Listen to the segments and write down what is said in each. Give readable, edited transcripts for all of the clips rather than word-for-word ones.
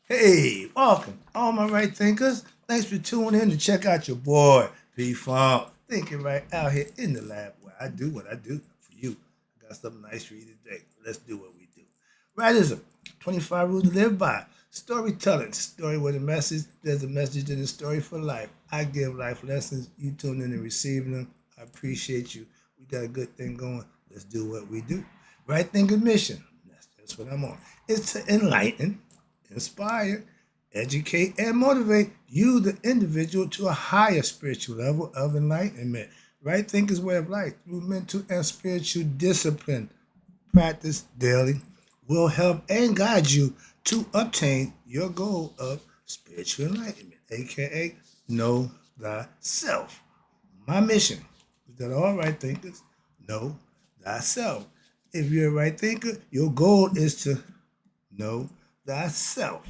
Hey, welcome, all my right thinkers. Thanks for tuning in to check out your boy, P Funk. Thinking right out here in the lab where I do what I do for you. I got something nice for you today. Let's do what we do. Rightism, 25 rules to live by. Storytelling, story with a message. There's a message in the story for life. I give life lessons. You tune in and receiving them. I appreciate you. We got a good thing going. Let's do what we do. Right thinking mission. That's what I'm on. It's to enlighten, inspire, educate, and motivate you, the individual, to a higher spiritual level of enlightenment. Right thinking's way of life through mental and spiritual discipline. Practice daily will help and guide you to obtain your goal of spiritual enlightenment, aka know thyself. My mission is that all right thinkers know thyself. If you're a right thinker, your goal is to know thyself.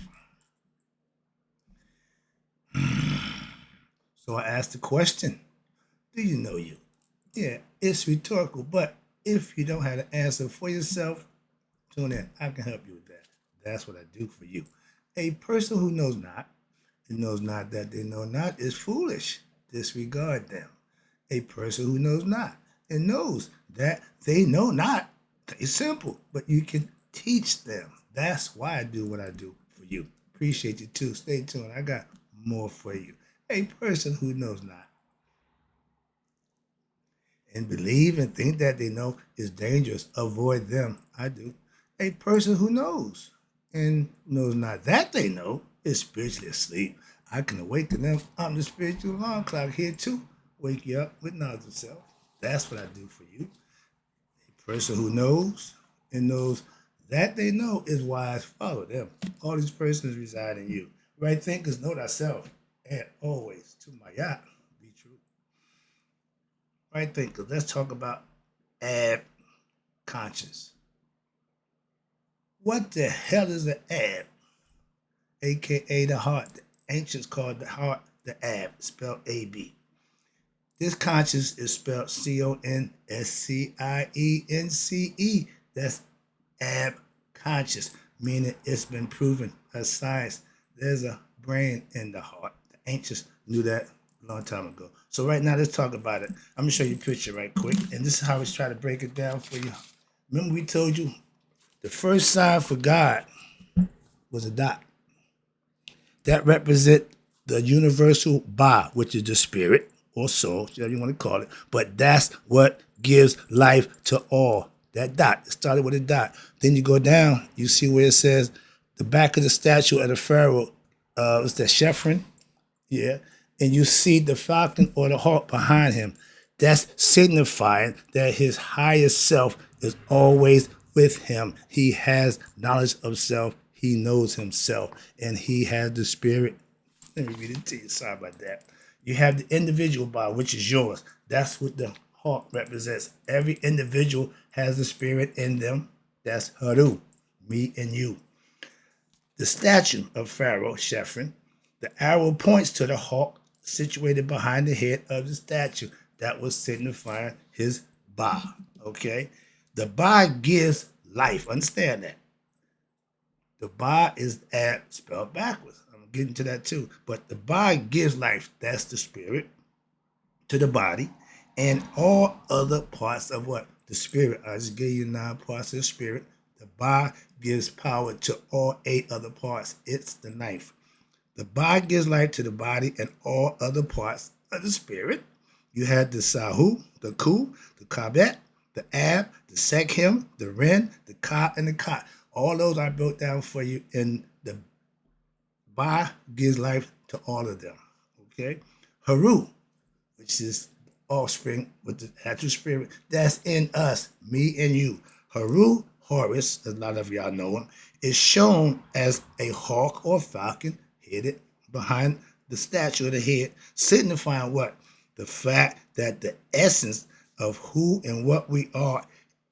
So I asked the question, do you know you? Yeah, it's rhetorical, but if you don't have the answer for yourself, tune in. I can help you with that. That's what I do for you. A person who knows not and knows not that they know not is foolish. Disregard them. A person who knows not and knows that they know not, it's simple, but you can teach them. That's why I do what I do for you. Appreciate you too. Stay tuned. I got more for you. A person who knows not and believe and think that they know is dangerous. Avoid them. I do. A person who knows and knows not that they know is spiritually asleep. I can awaken them. I'm the spiritual alarm clock here too. Wake you up with knowledge of self. That's what I do for you. A person who knows and knows that they know is wise. Follow them. All these persons reside in you. Right thinkers know thyself and always to my yacht. Be true. Right thinkers. Let's talk about ab conscious. What the hell is an ab? AKA the heart. The ancients called the heart the ab, spelled AB. This conscious is spelled CONSCIENCE. That's ab conscious, meaning it's been proven as science. There's a brain in the heart. The ancients knew that a long time ago. So right now, let's talk about it. I'm gonna show you a picture right quick, and this is how we try to break it down for you. Remember, we told you the first sign for God was a dot. That represent the universal Ba, which is the spirit or soul, whatever you want to call it. But that's what gives life to all. That dot. It started with a dot. Then you go down, you see where it says the back of the statue of the pharaoh, it's the Shephren, yeah. And you see the falcon or the hawk behind him. That's signifying that his highest self is always with him. He has knowledge of self. He knows himself. And he has the spirit. Let me read it to you. Sorry about that. You have the individual body, which is yours. That's what the hawk represents. Every individual has the spirit in them. That's Haru, me and you. The statue of Pharaoh Shephren, the arrow points to the hawk situated behind the head of the statue. That was signifying his Ba. Okay? The Ba gives life. Understand that. The Ba is at spelled backwards. I'm getting to that too. But the Ba gives life. That's the spirit to the body and all other parts of what? The spirit. I just gave you 9 parts of the spirit. The Ba gives power to all 8 other parts. It's the knife. The Ba gives life to the body and all other parts of the spirit. You had the Sahu, the Ku, the Kabet, the Ab, the Sekhem, the Ren, the Ka, and the Ka. All those I broke down for you, and the Ba gives life to all of them. Okay? Haru, which is offspring with the actual spirit that's in us, me and you. Haru, Horus, as a lot of y'all know him, is shown as a hawk or falcon headed behind the statue of the head, signifying what? The fact that the essence of who and what we are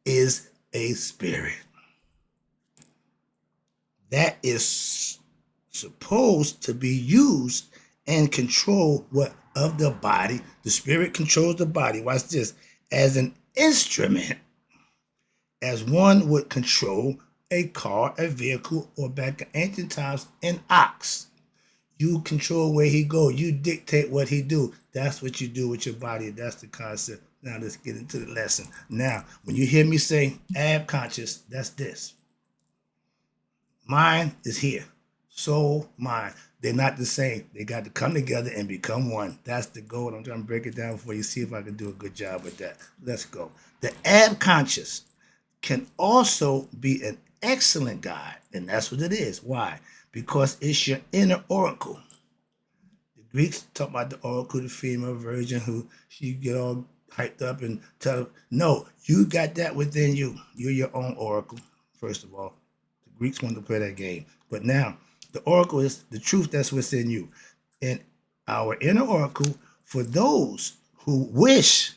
is a spirit. That is supposed to be used and control what of the body. The spirit controls the body. Watch this. As an instrument, as one would control a car, a vehicle, or back in ancient times, an ox. You control where he go. You dictate what he do. That's what you do with your body. That's the concept. Now let's get into the lesson. Now, when you hear me say ab conscious, that's this. Mind is here. Soul, mind. They're not the same. They got to come together and become one. That's the goal. I'm trying to break it down for you, see if I can do a good job with that. Let's go. The ab conscious can also be an excellent guide, and that's what it is. Why? Because it's your inner oracle. The Greeks talk about the oracle, the female virgin who she get all hyped up and tell her, no, you got that within you. You're your own oracle, first of all. The Greeks want to play that game. But now, the oracle is the truth that's within you. And our inner oracle, for those who wish,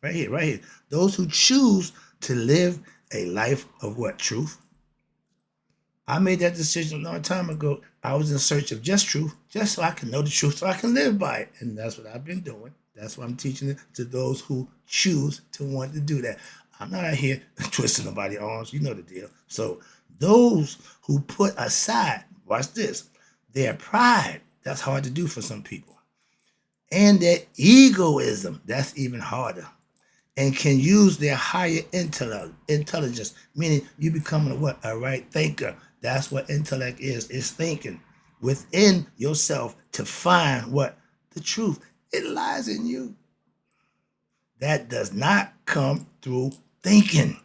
right here, those who choose to live a life of what? Truth. I made that decision a long time ago. I was in search of just truth, just so I can know the truth, so I can live by it. And that's what I've been doing. That's why I'm teaching it to those who choose to want to do that. I'm not out here twisting nobody's arms. You know the deal. So those who put aside, watch this, their pride, that's hard to do for some people, and their egoism, that's even harder, and can use their higher intelligence, meaning you becoming a right thinker. That's what intellect is. It's thinking within yourself to find what? The truth. It lies in you. That does not come through thinking.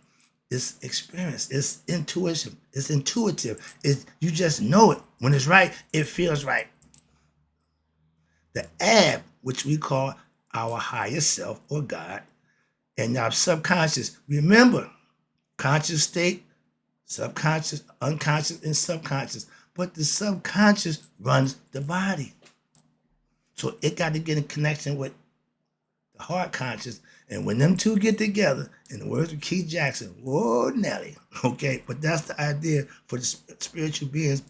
It's experience. It's intuition. It's intuitive. You just know it. When it's right, it feels right. The ab, which we call our higher self or God, and our subconscious. Remember, conscious state, subconscious, unconscious, and subconscious. But the subconscious runs the body. So it got to get in connection with the heart conscious. And when them two get together, in the words of Keith Jackson, whoa, Nelly. Okay, but that's the idea for the spiritual beings,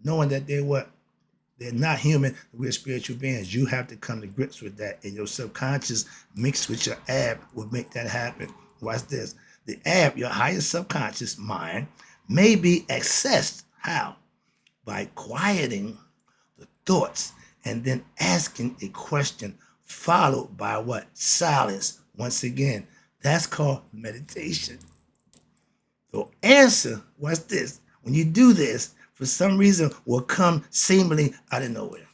knowing that they're what? They're not human, we're spiritual beings. You have to come to grips with that. And your subconscious mixed with your ab will make that happen. Watch this. The ab, your higher subconscious mind, may be accessed. How? By quieting the thoughts and then asking a question followed by what? Silence. Once again, that's called meditation. So answer, watch this. When you do this, for some reason, will come seemingly out of nowhere.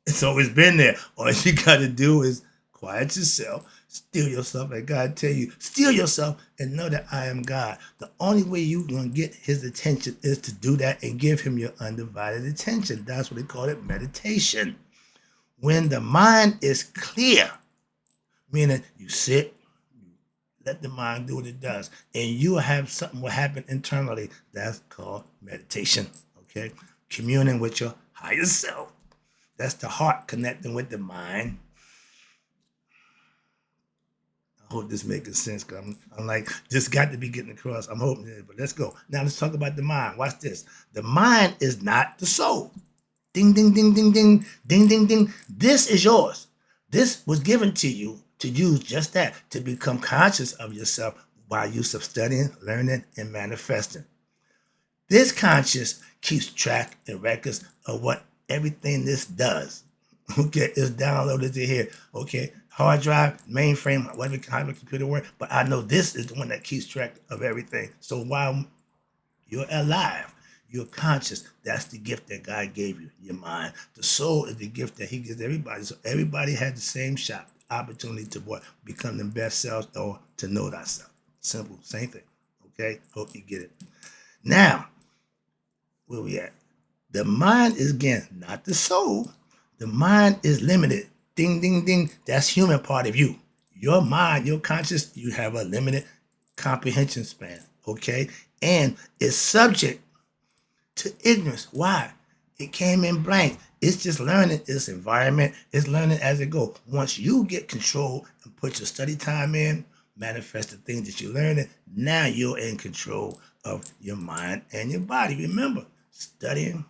It's always been there. All you got to do is quiet yourself, still yourself, like God tell you, still yourself and know that I am God. The only way you're going to get his attention is to do that and give him your undivided attention. That's what they call it, meditation. When the mind is clear, meaning you sit, let the mind do what it does, and you have something will happen internally. That's called meditation. Okay, communing with your higher self. That's the heart connecting with the mind. I hope this making sense, because I'm like, this got to be getting across. I'm hoping it, but let's go. Now let's talk about the mind. Watch this. The mind is not the soul. Ding, ding, ding, ding, ding, ding, ding, ding. This is yours. This was given to you to use just that, to become conscious of yourself by use of studying, learning, and manifesting. This conscious keeps track and records of what everything this does. Okay, it's downloaded to here. Okay, hard drive, mainframe, whatever kind of computer work, but I know this is the one that keeps track of everything. So while you're alive, you're conscious. That's the gift that God gave you, your mind. The soul is the gift that he gives everybody. So everybody had the same shot, opportunity to what? Become the best selves or to know thyself. Simple, same thing. Okay, hope you get it. Now, where we at? The mind is, again, not the soul. The mind is limited. Ding, ding, ding. That's human part of you. Your mind, your conscious, you have a limited comprehension span. Okay, and it's subject to ignorance. Why? It came in blank. It's just learning its environment. It's learning as it goes. Once you get control and put your study time in, manifest the things that you're learning, now you're in control of your mind and your body. Remember, studying,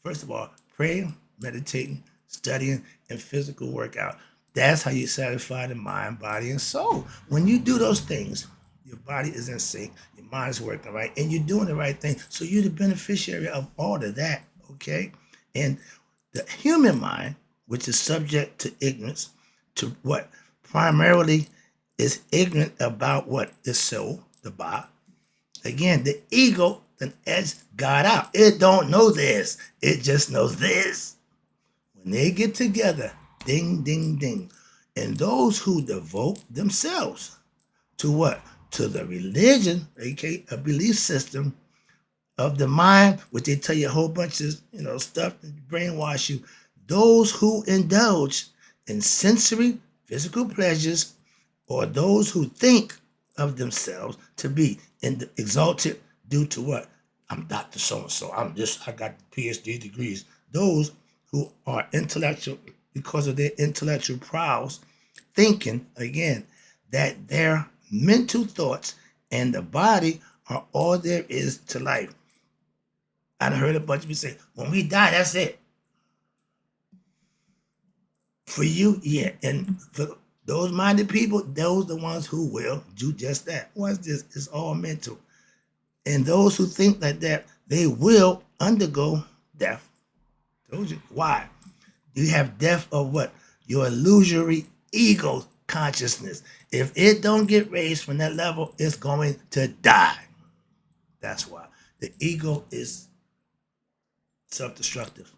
first of all, praying, meditating, studying, and physical workout. That's how you satisfy the mind, body, and soul. When you do those things, Your body is in sync. Your mind is working right, and you're doing the right thing. So you're the beneficiary of all of that. Okay, and the human mind, which is subject to ignorance, to what primarily is ignorant about what is soul, the body. Again, the ego then edge God out. It don't know this. It just knows this. When they get together, ding, ding, ding. And those who devote themselves to what? To the religion, aka a belief system of the mind, which they tell you a whole bunch of stuff to brainwash you. Those who indulge in sensory, physical pleasures, or those who think of themselves to be exalted due to what? I'm Dr. So and so. I'm this. I got PhD degrees. Those who are intellectual because of their intellectual prowess, thinking again that their mental thoughts and the body are all there is to life. I heard a bunch of people say, when we die, that's it. For you, yeah. And for those minded people, those are the ones who will do just that. What's this? It's all mental. And those who think like that, they will undergo death. Told you. Why? You have death of what? Your illusory ego consciousness. If it don't get raised from that level, it's going to die. That's why. The ego is self-destructive.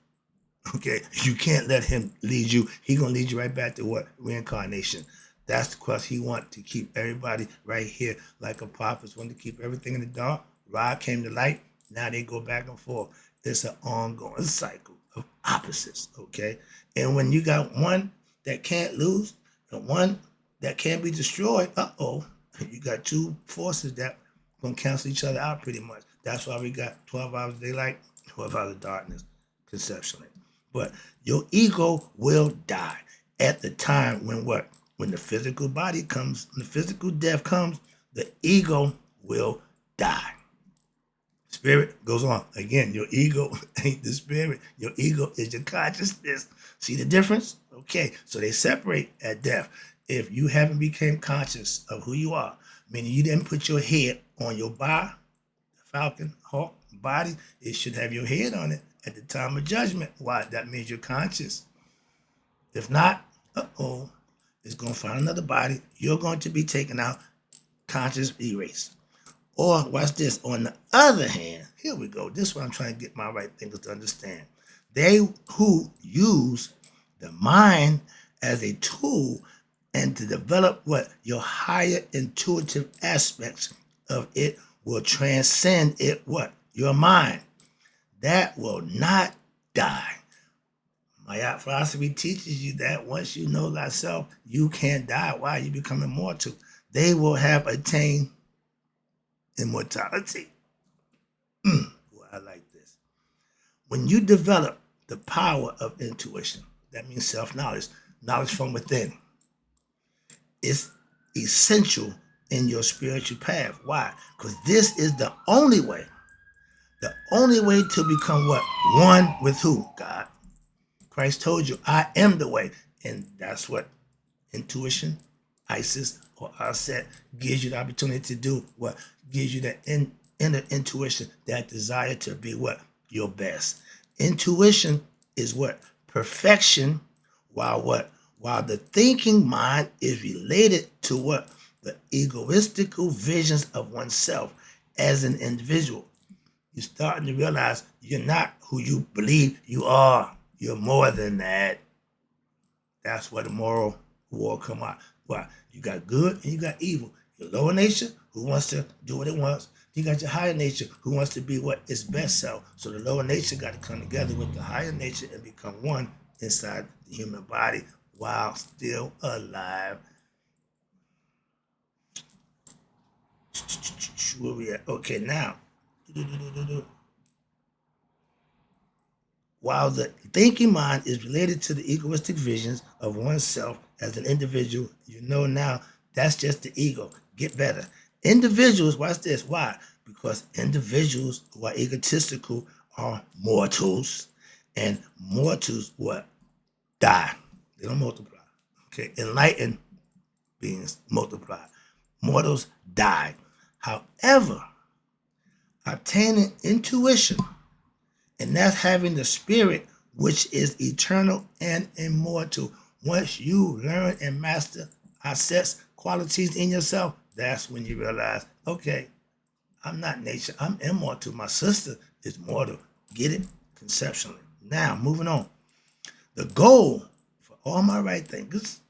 Okay, you can't let him lead you. He gonna lead you right back to what? Reincarnation. That's because he want to keep everybody right here, like a prophet want to keep everything in the dark. Rod came to light. Now they go back and forth. It's an ongoing cycle of opposites. Okay, and when you got one that can't lose and one that can't be destroyed, you got two forces that gonna cancel each other out pretty much. That's why we got 12 hours of daylight, 12 hours of darkness, conceptually. But your ego will die at the time when what? When the physical body comes, when the physical death comes, the ego will die. Spirit goes on. Again, your ego ain't the spirit. Your ego is your consciousness. See the difference? Okay, so they separate at death. If you haven't become conscious of who you are, meaning you didn't put your head on your body, falcon, hawk, body, it should have your head on it at the time of judgment. Why? That means you're conscious. If not, it's going to find another body. You're going to be taken out, conscious erased. Or watch this. On the other hand, here we go. This is what I'm trying to get my right thinkers to understand. They who use the mind as a tool and to develop what? Your higher intuitive aspects of it will transcend it, what? Your mind. That will not die. My philosophy teaches you that once you know thyself, you can't die. Why? You become immortal. They will have attained immortality. Well, I like this. When you develop the power of intuition, that means self-knowledge, knowledge from within, it's essential in your spiritual path. Why? Because this is the only way to become what? One with who? God. Christ told you, I am the way. And that's what intuition, Isis, or Aset gives you the opportunity to do. What? Gives you that inner intuition, that desire to be what? Your best. Intuition is what? Perfection, while what? While the thinking mind is related to what? The egoistical visions of oneself as an individual. You're starting to realize you're not who you believe you are. You're more than that. That's where the moral war come out. Why? You got good and you got evil. Your lower nature, who wants to do what it wants. You got your higher nature, who wants to be what its best self. So the lower nature got to come together with the higher nature and become one inside the human body while still alive. Where we at? Okay, now. While the thinking mind is related to the egoistic visions of oneself as an individual, you know now that's just the ego. Get better. Individuals, watch this. Why? Because individuals who are egotistical are mortals, and mortals what? Die. They don't multiply. Okay, enlightened beings multiply. mortals die. However, obtaining intuition, and that's having the spirit which is eternal and immortal. Once you learn and master assets, qualities in yourself, that's when you realize, okay, I'm not nature, I'm immortal. My sister is mortal. Get it? Conceptually. Now, moving on. The goal for all my right thinkers,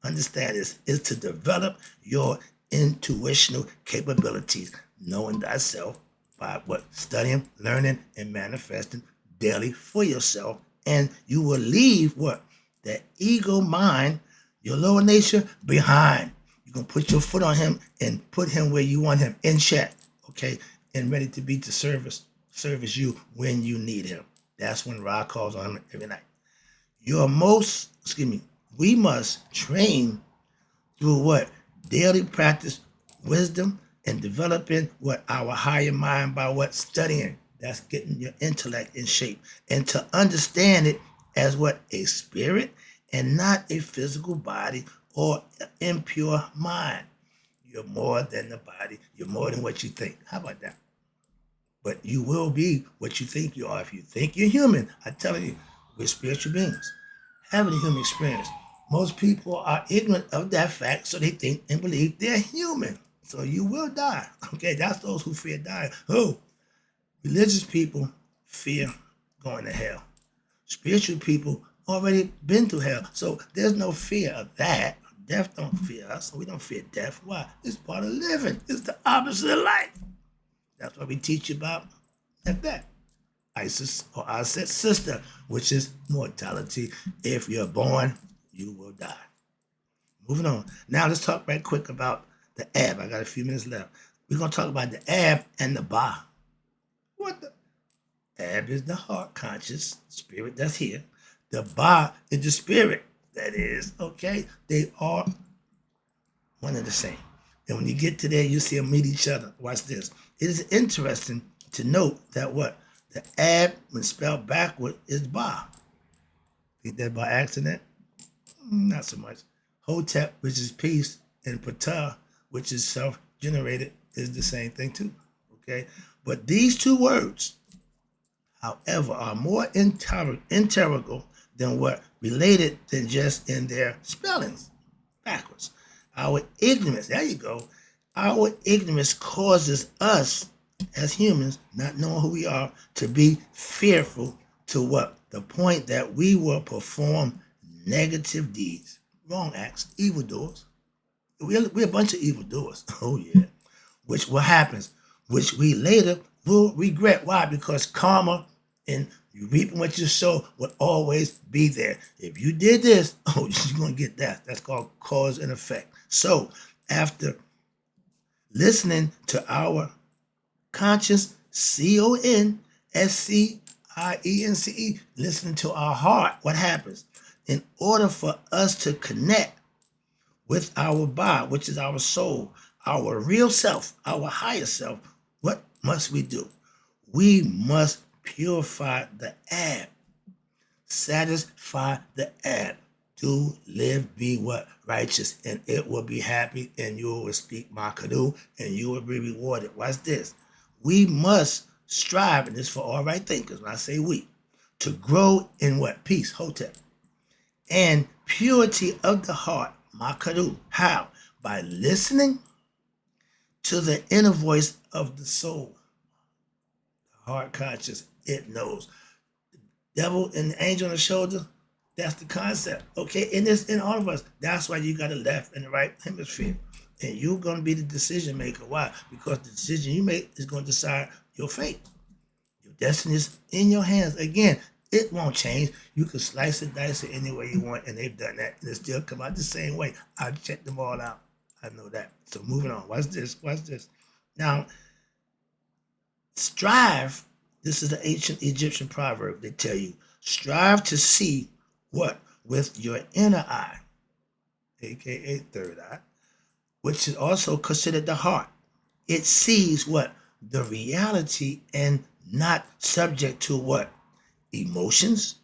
understand this, is to develop your intuitional capabilities, knowing thyself by what? Studying, learning, and manifesting daily for yourself. And you will leave what? That ego mind, your lower nature, behind. You're going to put your foot on him and put him where you want him, in check, okay? And ready to be to service you when you need him. That's when Ra calls on him every night. We must train through what? Daily practice, wisdom, and developing what? Our higher mind by what? Studying. That's getting your intellect in shape. And to understand it as what? A spirit and not a physical body or impure mind. You're more than the body. You're more than what you think. How about that? But you will be what you think you are. If you think you're human, I'm telling you, we're spiritual beings having a human experience. Most people are ignorant of that fact, so they think and believe they're human. So you will die. Okay, that's those who fear dying. Oh, religious people fear going to hell. Spiritual people already been through hell. So there's no fear of that. Death don't fear us. We don't fear death. Why? It's part of living. It's the opposite of life. That's what we teach you about that. Isis or Aset sister, which is mortality. If you're born, you will die. Moving on. Now let's talk right quick about the ab. I got a few minutes left. We're going to talk about the ab and the ba. What the? Ab is the heart conscious spirit that's here. The ba is the spirit that is, okay? They are one and the same. And when you get to there, you see them meet each other. Watch this. It is interesting to note that what? The ab, when spelled backward, is ba. Think that by accident? Not so much. Hotep, which is peace, and Ptah, which is self-generated, is the same thing too. Okay? But these two words, however, are more integral than what? Related than just in their spellings backwards. Our ignorance, there you go. Our ignorance causes us as humans, not knowing who we are, to be fearful to what? The point that we will perform negative deeds, wrong acts, evildoers. We're a bunch of evildoers. Oh, yeah. Which what happens? Which we later will regret. Why? Because karma and you reaping what you sow will always be there. If you did this, oh, you're going to get that. That's called cause and effect. So after listening to our conscious, CONSCIENCE, listening to our heart, what happens? In order for us to connect with our ba, which is our soul, our real self, our higher self, what must we do? We must purify the ab, satisfy the ab, do, live, be what? Righteous, and it will be happy, and you will speak Makadu, and you will be rewarded. Watch this. We must strive, and this for all right thinkers, when I say we, to grow in what? Peace, Hotep, and purity of the heart, Makadu. How? By listening to the inner voice of the soul. The heart conscious, it knows. The devil and the angel on the shoulder, that's the concept, okay? And it's in all of us. That's why you got the left and the right hemisphere. And you're going to be the decision maker. Why? Because the decision you make is going to decide your fate. Your destiny is in your hands. Again, it won't change. You can slice it, dice it any way you want, and they've done that. And it still come out the same way. I've checked them all out. I know that. So moving on. Watch this. Watch this. Now, strive. This is the ancient Egyptian proverb. They tell you, strive to see what? With your inner eye, aka third eye, which is also considered the heart. It sees what? The reality and not subject to what? Emotions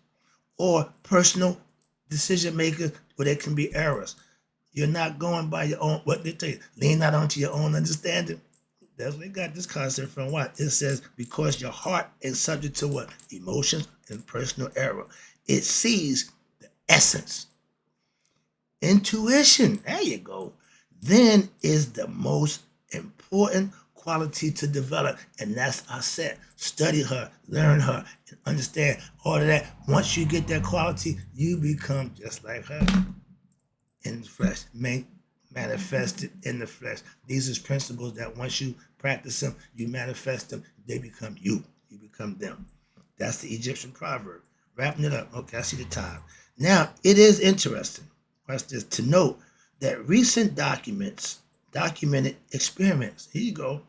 or personal decision makers where there can be errors. You're not going by your own, what they tell you, lean not onto your own understanding. That's where they got this concept from. What? It says, because your heart is subject to what? Emotions and personal error. It sees the essence. Intuition, there you go, then is the most important quality to develop. And that's, I said, study her, learn her, and understand all of that. Once you get that quality, you become just like her in the flesh, manifested in the flesh. These are principles that once you practice them, you manifest them, they become you. You become them. That's the Egyptian proverb. Wrapping it up. Okay, I see the time. Now, it is interesting, watch this, to note that recent documented experiments, here you go,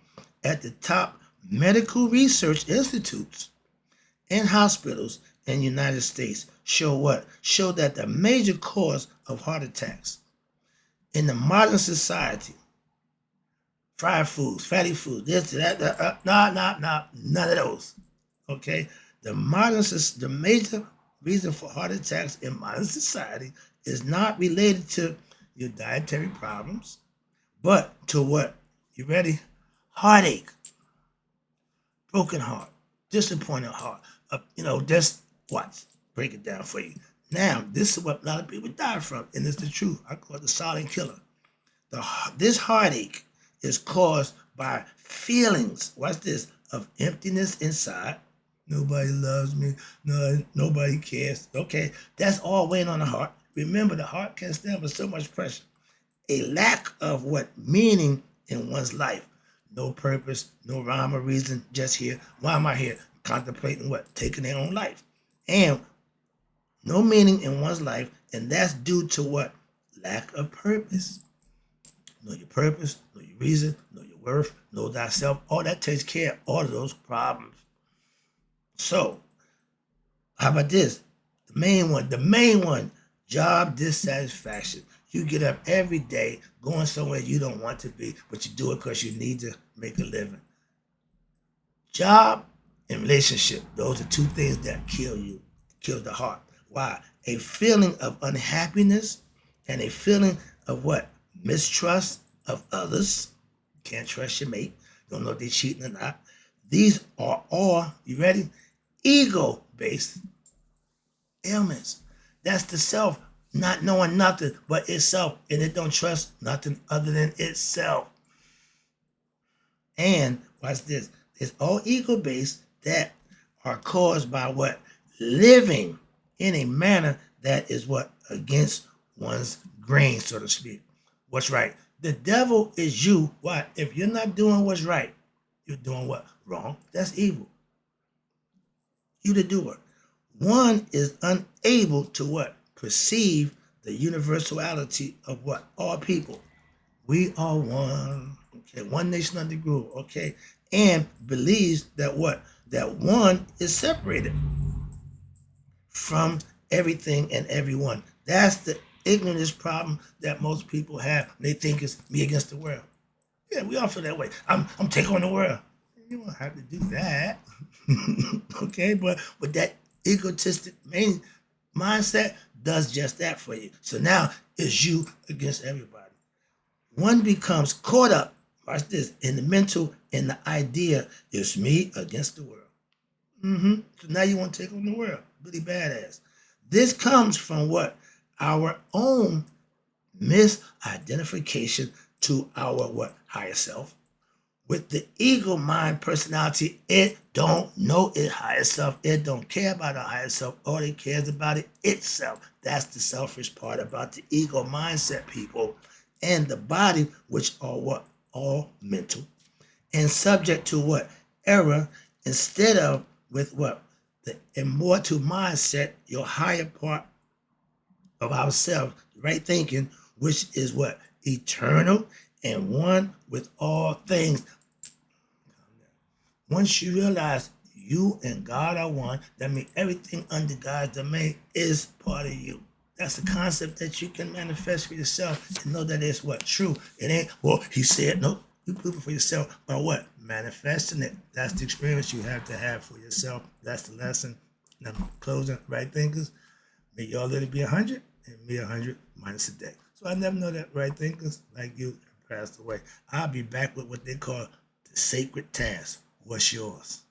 at the top medical research institutes and hospitals in the United States show what? Show that the major cause of heart attacks in the modern society, fried foods, fatty foods, this, that, none of those. Okay? The major reason for heart attacks in modern society is not related to your dietary problems, but to what? You ready? Heartache, broken heart, disappointed heart. Just watch. Break it down for you. Now, this is what a lot of people die from, and it's the truth. I call it the silent killer. This heartache is caused by feelings, watch this, of emptiness inside. Nobody loves me. No, nobody cares. Okay, that's all weighing on the heart. Remember, the heart can't stand for so much pressure. A lack of what? Meaning in one's life. No purpose, no rhyme or reason, just here. Why am I here? Contemplating what? Taking their own life. And no meaning in one's life, and that's due to what? Lack of purpose. Know your purpose, know your reason, know your worth, know thyself. All that takes care of all of those problems. So, how about this? The main one, job dissatisfaction. You get up every day going somewhere you don't want to be, but you do it because you need to make a living. Job and relationship, those are two things that kill you, kill the heart. Why? A feeling of unhappiness and a feeling of what? Mistrust of others. Can't trust your mate. Don't know if they're cheating or not. These are all, you ready? Ego-based ailments. That's the self not knowing nothing but itself, and it don't trust nothing other than itself. And watch this. It's all ego-based that are caused by what? Living in a manner that is what? Against one's grain, so to speak. What's right? The devil is you. Why? If you're not doing what's right, you're doing what? Wrong. That's evil. You the doer. One is unable to what? Perceive the universality of what? All people. We are one. Okay, one nation under group. Okay, and believes that what? That one is separated from everything and everyone. That's the ignorance problem that most people have. They think it's me against the world. Yeah, we all feel that way. I'm taking on the world. You don't have to do that. Okay, but that egotistic mindset does just that for you. So now it's you against everybody. One becomes caught up, watch this, in the mental, in the idea, it's me against the world. So now you want to take on the world. Really badass. This comes from what? Our own misidentification to our what? Higher self. With the ego mind personality, it don't know its higher self. It don't care about our higher self. All it cares about it itself. That's the selfish part about the ego mindset, people. And the body, which are what? All mental. And subject to what? Error, instead of with what? The immortal mindset, your higher part of ourselves, right thinking, which is what? Eternal and one with all things. Once you realize you and God are one, that means everything under God's domain is part of you. That's a concept that you can manifest for yourself and know that it's what? True. It ain't, well, he said, no, you prove it for yourself by what? Manifesting it. That's the experience you have to have for yourself. That's the lesson. Now, closing, right thinkers, may y'all let it be 100 and me 100 minus a day. So I never know that right thinkers like you have passed away. I'll be back with what they call the sacred task. What's yours?